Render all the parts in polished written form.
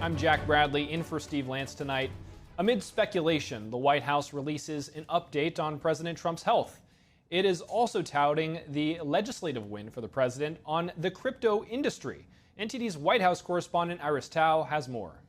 I'm Jack Bradley, in for Steve Lance tonight. Amid speculation, the White House releases an update on President Trump's health. It is also touting the legislative win for the president on the crypto industry. NTD's White House correspondent Iris Tao has more.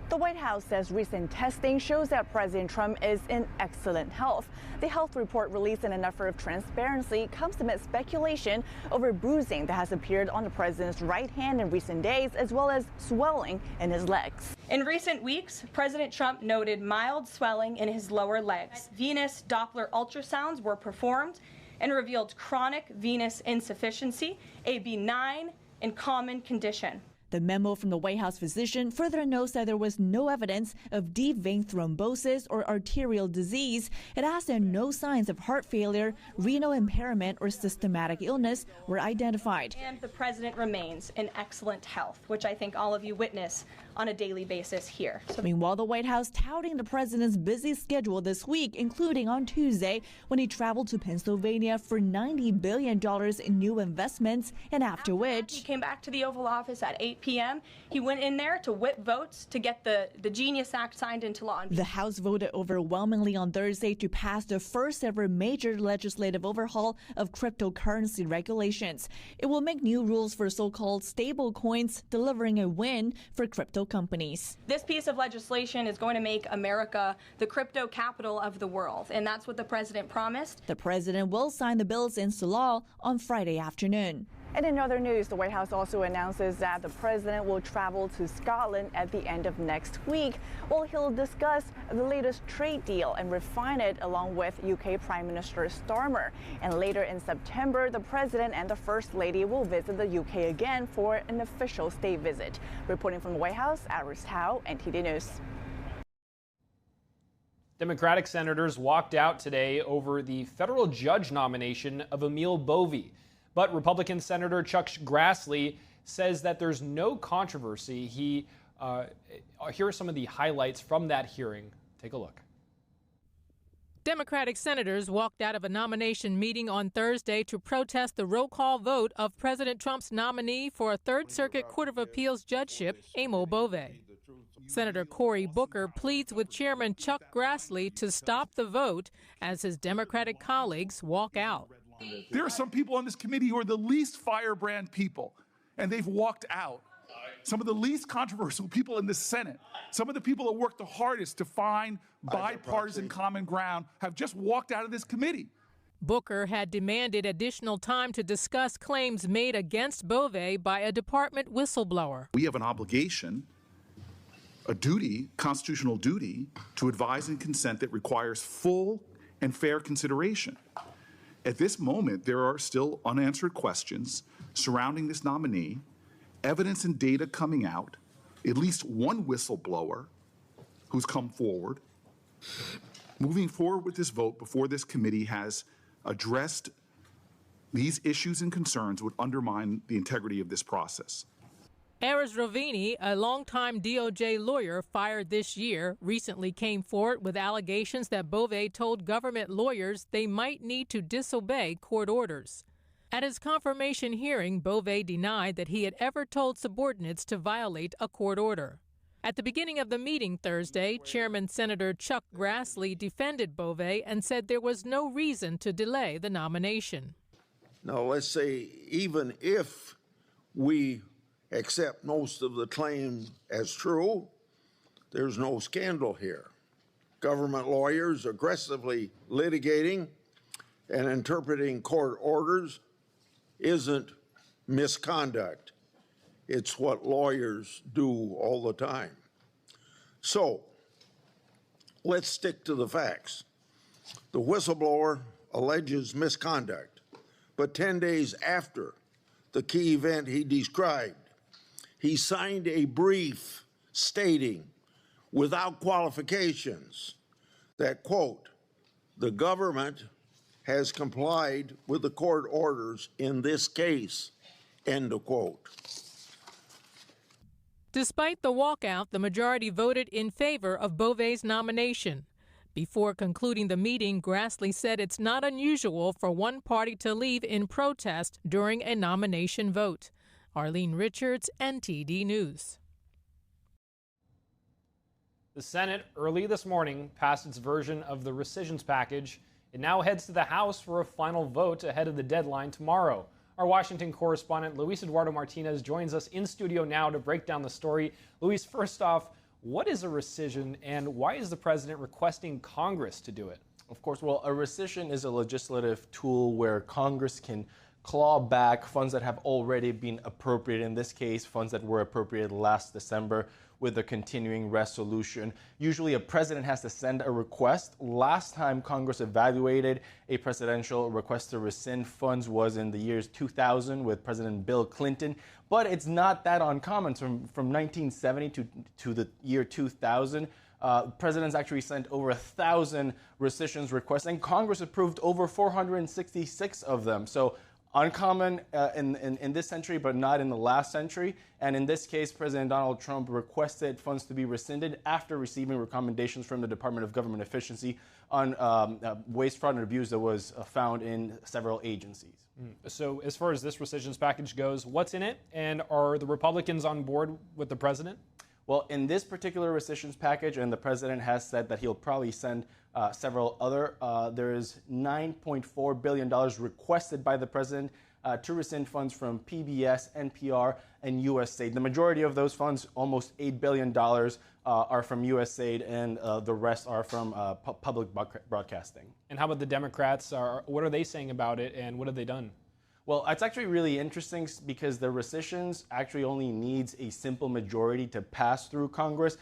The White House says recent testing shows that President Trump is in excellent health. The health report, released in an effort of transparency, comes amid speculation over bruising that has appeared on the president's right hand in recent days, as well as swelling in his legs. In recent weeks, President Trump noted mild swelling in his lower legs. Venous Doppler ultrasounds were performed and revealed chronic venous insufficiency, a benign and common condition. The memo from the White House physician further notes that there was no evidence of deep vein thrombosis or arterial disease. It adds that no signs of heart failure, renal impairment, or systematic illness were identified. And the president remains in excellent health, which I think all of you witness on a daily basis here. Meanwhile, the White House touting the president's busy schedule this week, including on Tuesday when he traveled to Pennsylvania for $90 billion in new investments, and after which he came back to the Oval Office at 8 p.m. He went in there to whip votes to get the Genius Act signed into law. The House voted overwhelmingly on Thursday to pass the first ever major legislative overhaul of cryptocurrency regulations. It will make new rules for so-called stable coins, delivering a win for crypto companies. This piece of legislation is going to make America the crypto capital of the world, and that's what the president promised. The president will sign the bills into law on Friday afternoon. And in other news, the White House also announces that the president will travel to Scotland at the end of next week. Well, he'll discuss the latest trade deal and refine it along with UK Prime Minister Starmer. And later in September, the president and the First Lady will visit the UK again for an official state visit. Reporting from the White House, Iris Tao, NTD News. Democratic senators walked out today over the federal judge nomination of Emil Bove. But Republican Senator Chuck Grassley says that there's no controversy. Here are some of the highlights from that hearing. Take a look. Democratic senators walked out of a nomination meeting on Thursday to protest the roll call vote of President Trump's nominee for a Third Circuit Court of Appeals judgeship, Emil Bove. Senator Cory Booker pleads with Chairman Chuck Grassley to stop the vote as his Democratic colleagues walk out. There are some people on this committee who are the least firebrand people, and they've walked out. Some of the least controversial people in the Senate, some of the people that worked the hardest to find bipartisan common ground have just walked out of this committee. Booker had demanded additional time to discuss claims made against Bove by a department whistleblower. We have an obligation, a duty, constitutional duty, to advise and consent that requires full and fair consideration. At this moment, there are still unanswered questions surrounding this nominee, evidence and data coming out, at least one whistleblower who's come forward. Moving forward with this vote before this committee has addressed these issues and concerns would undermine the integrity of this process. Aris Rovini, a longtime DOJ lawyer fired this year, recently came forward with allegations that Bove told government lawyers they might need to disobey court orders. At his confirmation hearing, Bove denied that he had ever told subordinates to violate a court order. At the beginning of the meeting Thursday, Chairman Senator Chuck Grassley defended Bove and said there was no reason to delay the nomination. Now, let's say even if we accept most of the claim as true, there's no scandal here. Government lawyers aggressively litigating and interpreting court orders isn't misconduct. It's what lawyers do all the time. So let's stick to the facts. The whistleblower alleges misconduct, but 10 days after the key event he described, he signed a brief stating, without qualifications, that, quote, the government has complied with the court orders in this case, end of quote. Despite the walkout, the majority voted in favor of Bove's nomination. Before concluding the meeting, Grassley said it's not unusual for one party to leave in protest during a nomination vote. Arlene Richards, NTD News. The Senate early this morning passed its version of the rescissions package. It now heads to the House for a final vote ahead of the deadline tomorrow. Our Washington correspondent Luis Eduardo Martinez joins us in studio now to break down the story. Luis, first off, what is a rescission and why is the president requesting Congress to do it? Of course, well, a rescission is a legislative tool where Congress can claw back funds that have already been appropriated. In this case, funds that were appropriated last December with a continuing resolution. Usually a president has to send a request. Last time Congress evaluated a presidential request to rescind funds was in the years 2000 with President Bill Clinton. But it's not that uncommon. From 1970 to the year 2000, presidents actually sent over 1,000 rescissions requests, and Congress approved over 466 of them. So uncommon in this century, but not in the last century. And in this case, President Donald Trump requested funds to be rescinded after receiving recommendations from the Department of Government Efficiency on waste, fraud, and abuse that was found in several agencies. So as far as this rescissions package goes, what's in it? And are the Republicans on board with the president? Well, in this particular rescissions package, and the president has said that he'll probably send several other, there is $9.4 billion requested by the president to rescind funds from PBS, NPR, and USAID. The majority of those funds, almost $8 billion, are from USAID, and the rest are from public broadcasting. And how about the Democrats? What are they saying about it, and what have they done? Well, it's actually really interesting because the rescissions actually only needs a simple majority to pass through Congress,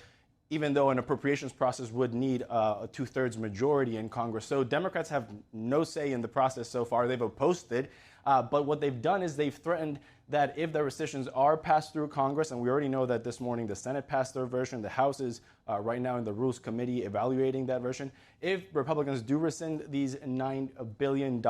even though an appropriations process would need a two-thirds majority in Congress. So Democrats have no say in the process so far. They've opposed it. But what they've done is they've threatened that if the rescissions are passed through Congress, and we already know that this morning the Senate passed their version, the House is right now in the Rules Committee evaluating that version. If Republicans do rescind these $9 billion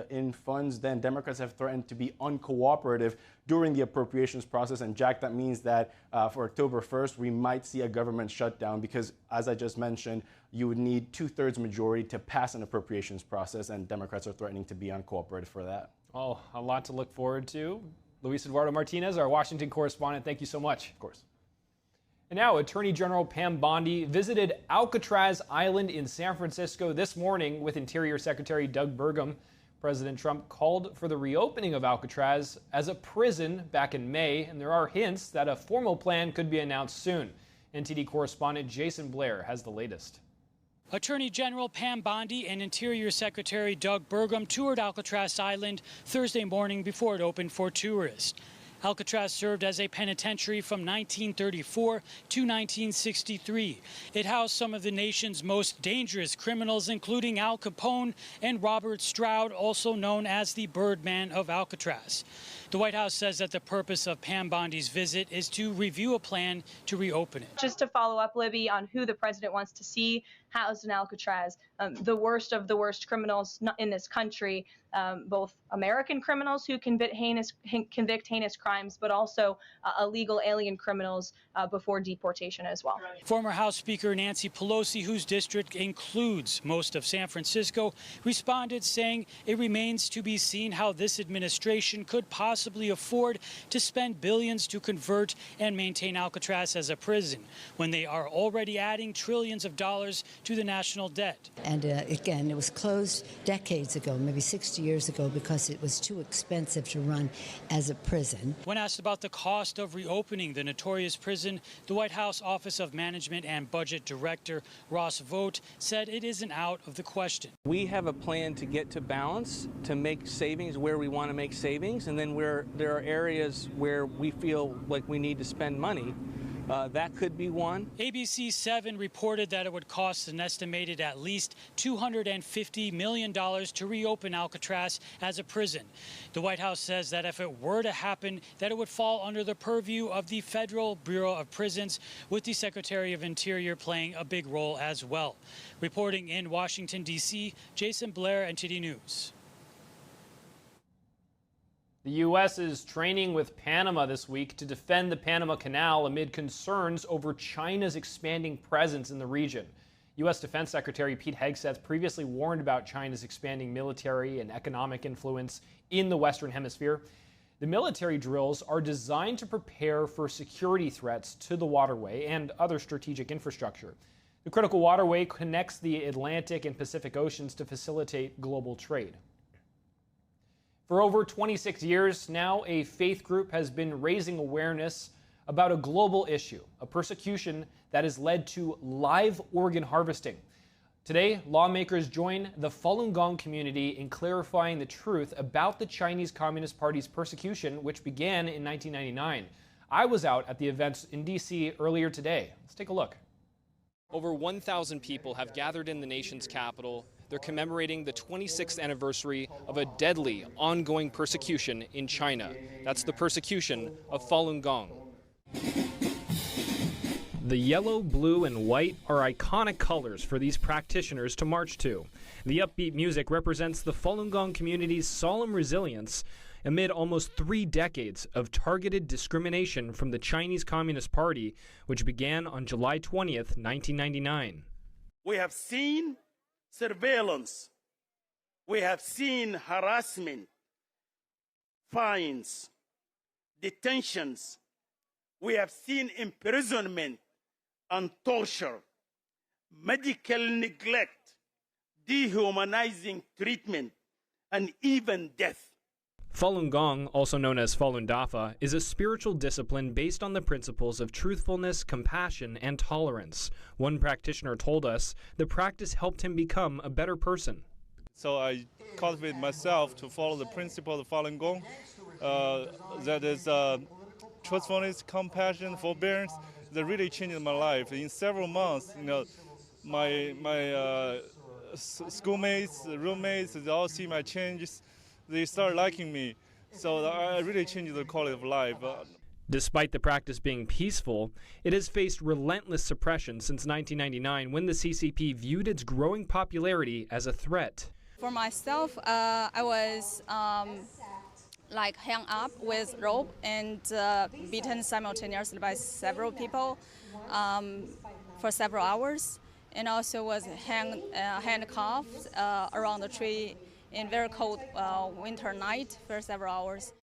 in funds, then Democrats have threatened to be uncooperative during the appropriations process. And Jack, that means that for October 1st, we might see a government shutdown because, as I just mentioned, you would need two-thirds majority to pass an appropriations process, and Democrats are threatening to be uncooperative for that. Oh, a lot to look forward to. Luis Eduardo Martinez, our Washington correspondent, thank you so much. Of course. And now, Attorney General Pam Bondi visited Alcatraz Island in San Francisco this morning with Interior Secretary Doug Burgum. President Trump called for the reopening of Alcatraz as a prison back in May, and there are hints that a formal plan could be announced soon. NTD correspondent Jason Blair has the latest. Attorney General Pam Bondi and Interior Secretary Doug Burgum toured Alcatraz Island Thursday morning before it opened for tourists. Alcatraz served as a penitentiary from 1934 to 1963. It housed some of the nation's most dangerous criminals, including Al Capone and Robert Stroud, also known as the Birdman of Alcatraz. The White House says that the purpose of Pam Bondi's visit is to review a plan to reopen it. Just to follow up, Libby, on who the president wants to see housed in Alcatraz, the worst of the worst criminals in this country, both American criminals who convict heinous crimes, but also illegal alien criminals before deportation as well. Former House Speaker Nancy Pelosi, whose district includes most of San Francisco, responded saying it remains to be seen how this administration could possibly afford to spend billions to convert and maintain Alcatraz as a prison when they are already adding trillions of dollars to the national debt. And again, it was closed decades ago, maybe 60 years ago, because it was too expensive to run as a prison. When asked about the cost of reopening the notorious prison, the White House Office of Management and Budget Director Ross Vogt said it isn't out of the question. We have a plan to get to balance, to make savings where we want to make savings, and then where there are areas where we feel like we need to spend money. That could be one. ABC 7 reported that it would cost an estimated at least $250 million to reopen Alcatraz as a prison. The White House says that if it were to happen, that it would fall under the purview of the Federal Bureau of Prisons, with the Secretary of Interior playing a big role as well. Reporting in Washington, D.C., Jason Blair, NTD News. The U.S. is training with Panama this week to defend the Panama Canal amid concerns over China's expanding presence in the region. U.S. Defense Secretary Pete Hegseth previously warned about China's expanding military and economic influence in the Western Hemisphere. The military drills are designed to prepare for security threats to the waterway and other strategic infrastructure. The critical waterway connects the Atlantic and Pacific Oceans to facilitate global trade. For over 26 years now, a faith group has been raising awareness about a global issue, a persecution that has led to live organ harvesting. Today, lawmakers join the Falun Gong community in clarifying the truth about the Chinese Communist Party's persecution, which began in 1999. I was out at the events in D.C. earlier today. Let's take a look. Over 1,000 people have gathered in the nation's capital. They're commemorating the 26th anniversary of a deadly, ongoing persecution in China. That's the persecution of Falun Gong. The yellow, blue, and white are iconic colors for these practitioners to march to. The upbeat music represents the Falun Gong community's solemn resilience amid almost 3 decades of targeted discrimination from the Chinese Communist Party, which began on July 20th, 1999. We have seen surveillance. We have seen harassment, fines, detentions. We have seen imprisonment and torture, medical neglect, dehumanizing treatment, and even death. Falun Gong, also known as Falun Dafa, is a spiritual discipline based on the principles of truthfulness, compassion, and tolerance. One practitioner told us the practice helped him become a better person. So I cultivate myself to follow the principle of Falun Gong, that is truthfulness, compassion, forbearance. That really changed my life. In several months, my schoolmates, roommates, they all see my changes. They start liking me. So I really changed the quality of life. Despite the practice being peaceful, it has faced relentless suppression since 1999 when the CCP viewed its growing popularity as a threat. For myself, I was hung up with rope and beaten simultaneously by several people for several hours, and also was handcuffed around the tree in very cold winter night for several hours.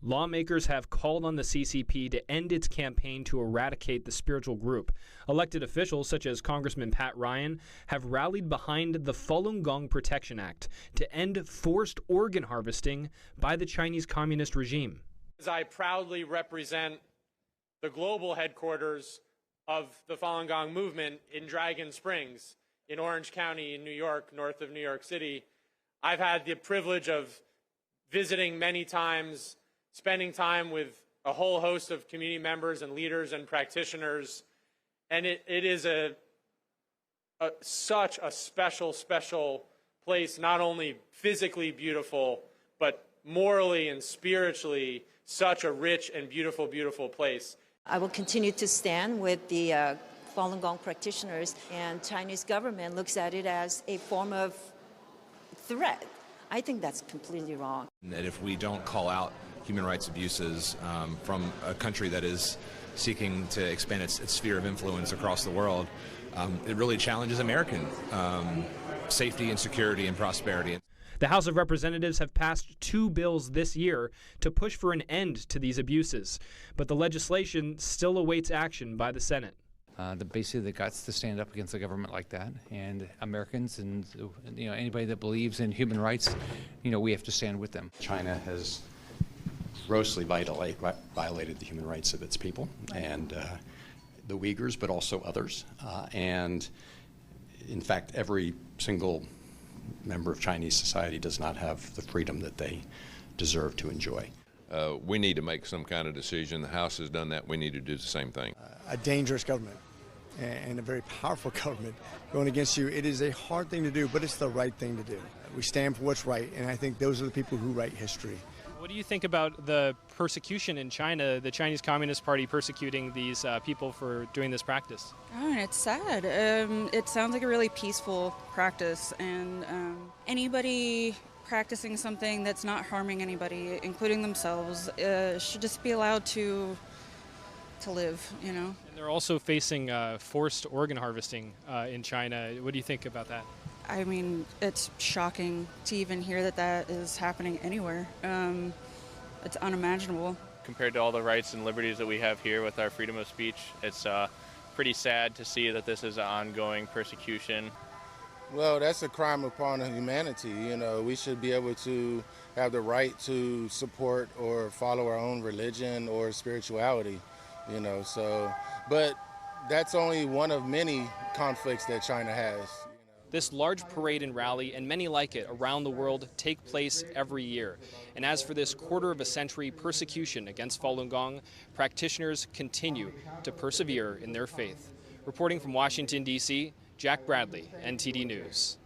Lawmakers have called on the CCP to end its campaign to eradicate the spiritual group. Elected officials such as Congressman Pat Ryan have rallied behind the Falun Gong Protection Act to end forced organ harvesting by the Chinese Communist regime. As I proudly represent the global headquarters of the Falun Gong movement in Dragon Springs, in Orange County in New York, north of New York City, I've had the privilege of visiting many times, spending time with a whole host of community members and leaders and practitioners, and it is such a special place, not only physically beautiful, but morally and spiritually such a rich and beautiful place. I will continue to stand with the Falun Gong practitioners, and Chinese government looks at it as a form of threat. I think that's completely wrong. That if we don't call out human rights abuses from a country that is seeking to expand its sphere of influence across the world, it really challenges American safety and security and prosperity. The House of Representatives have passed 2 bills this year to push for an end to these abuses, but the legislation still awaits action by the Senate. Basically the guts to stand up against a government like that, and Americans and anybody that believes in human rights, we have to stand with them. China has grossly violated the human rights of its people and the Uyghurs, but also others. And in fact, every single member of Chinese society does not have the freedom that they deserve to enjoy. We need to make some kind of decision. The House has done that. We need to do the same thing. A dangerous government and a very powerful government going against you. It is a hard thing to do, but it's the right thing to do. We stand for what's right, and I think those are the people who write history. What do you think about the persecution in China, the Chinese Communist Party persecuting these people for doing this practice? Oh, it's sad. It sounds like a really peaceful practice, and anybody practicing something that's not harming anybody, including themselves, should just be allowed to live, And they're also facing forced organ harvesting in China. What do you think about that? I mean, it's shocking to even hear that is happening anywhere. it's unimaginable. Compared to all the rights and liberties that we have here with our freedom of speech, it's pretty sad to see that this is an ongoing persecution. Well, that's a crime upon humanity. You know, we should be able to have the right to support or follow our own religion or spirituality, you know, so, but that's only one of many conflicts that China has. This large parade and rally, and many like it around the world, take place every year. And as for this quarter-of-a-century persecution against Falun Gong, practitioners continue to persevere in their faith. Reporting from Washington, D.C., Jack Bradley, NTD News.